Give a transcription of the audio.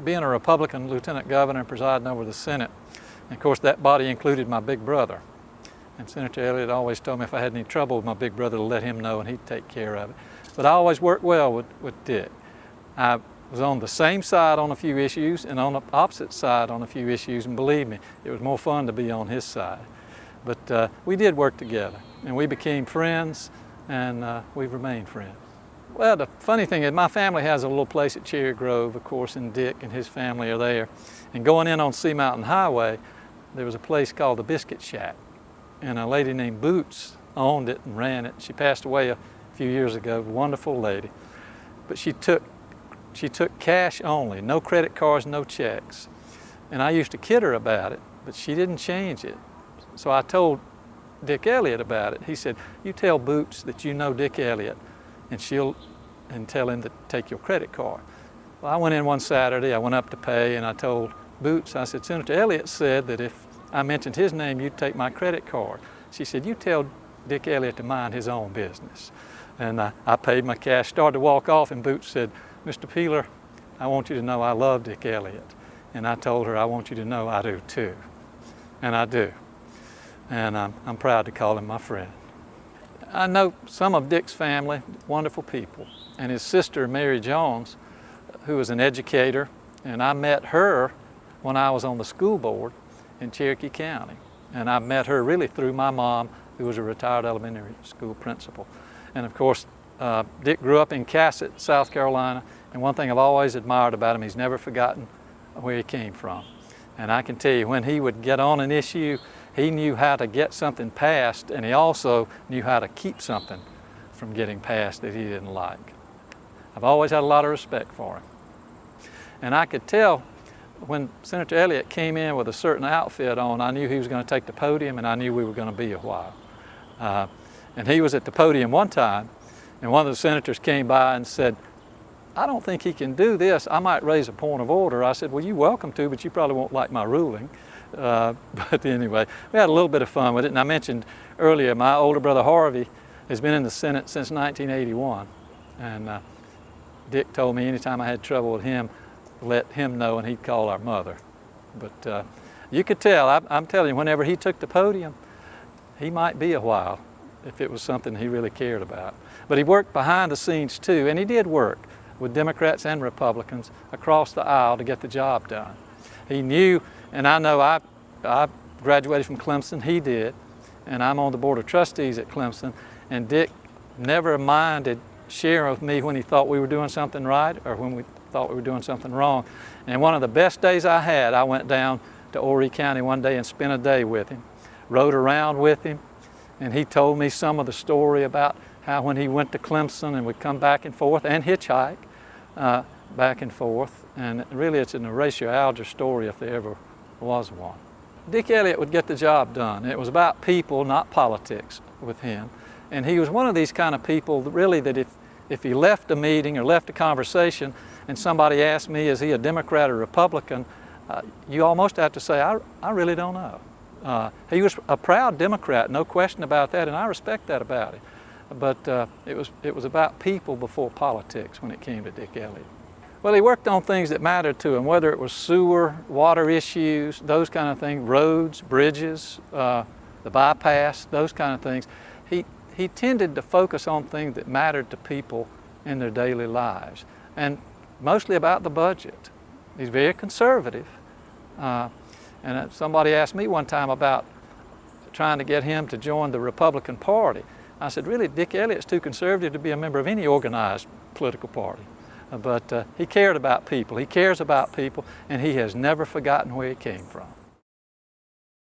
being a Republican lieutenant governor and presiding over the Senate, and of course that body included my big brother. And Senator Elliott always told me if I had any trouble with my big brother to let him know and he'd take care of it. But I always worked well with Dick. I was on the same side on a few issues and on the opposite side on a few issues, and believe me, it was more fun to be on his side. But we did work together, and we became friends, and we've remained friends. Well, the funny thing is my family has a little place at Cherry Grove, of course, and Dick and his family are there. And going in on Sea Mountain Highway, there was a place called the Biscuit Shack, and a lady named Boots owned it and ran it. She passed away a few years ago, wonderful lady. But she took cash only, no credit cards, no checks. And I used to kid her about it, but she didn't change it. So I told Dick Elliott about it. He said, you tell Boots that you know Dick Elliott, and tell him to take your credit card. Well, I went in one Saturday, I went up to pay, and I told Boots, I said, Senator Elliott said that if I mentioned his name, you'd take my credit card. She said, you tell Dick Elliott to mind his own business. And I paid my cash, started to walk off, and Boots said, Mr. Peeler, I want you to know I love Dick Elliott. And I told her, I want you to know I do too. And I do. And I'm proud to call him my friend. I know some of Dick's family, wonderful people, and his sister, Mary Jones, who was an educator, and I met her when I was on the school board in Cherokee County. And I met her really through my mom, who was a retired elementary school principal. And of course, Dick grew up in Cassett, South Carolina, and one thing I've always admired about him, he's never forgotten where he came from. And I can tell you, when he would get on an issue, he knew how to get something passed, and he also knew how to keep something from getting passed that he didn't like. I've always had a lot of respect for him. And I could tell when Senator Elliott came in with a certain outfit on, I knew he was going to take the podium, and I knew we were going to be a while. And he was at the podium one time, and one of the senators came by and said, I don't think he can do this. I might raise a point of order. I said, well, you're welcome to, but you probably won't like my ruling. But anyway, we had a little bit of fun with it. And I mentioned earlier, my older brother Harvey has been in the Senate since 1981. And Dick told me anytime I had trouble with him, let him know, and he'd call our mother. But you could tell, I'm telling you, whenever he took the podium, he might be a while if it was something he really cared about. But he worked behind the scenes too, and he did work with Democrats and Republicans across the aisle to get the job done. He knew, and I know I graduated from Clemson, he did, and I'm on the board of trustees at Clemson, and Dick never minded sharing with me when he thought we were doing something right or when we thought we were doing something wrong. And one of the best days I had, I went down to Horry County one day and spent a day with him, rode around with him, and he told me some of the story about how when he went to Clemson and would come back and forth and hitchhike back and forth. And really it's an Horatio Alger story if there ever was one. Dick Elliott would get the job done. It was about people, not politics with him. And he was one of these kind of people really that if he left a meeting or left a conversation and somebody asked me, is he a Democrat or Republican, you almost have to say, I really don't know. He was a proud Democrat, no question about that, and I respect that about him. But it was about people before politics when it came to Dick Elliott. Well, he worked on things that mattered to him, whether it was sewer, water issues, those kind of things, roads, bridges, the bypass, those kind of things. He tended to focus on things that mattered to people in their daily lives, and mostly about the budget. He's very conservative. And somebody asked me one time about trying to get him to join the Republican Party. I said, really, Dick Elliott's too conservative to be a member of any organized political party. But he cared about people. He cares about people, and he has never forgotten where he came from.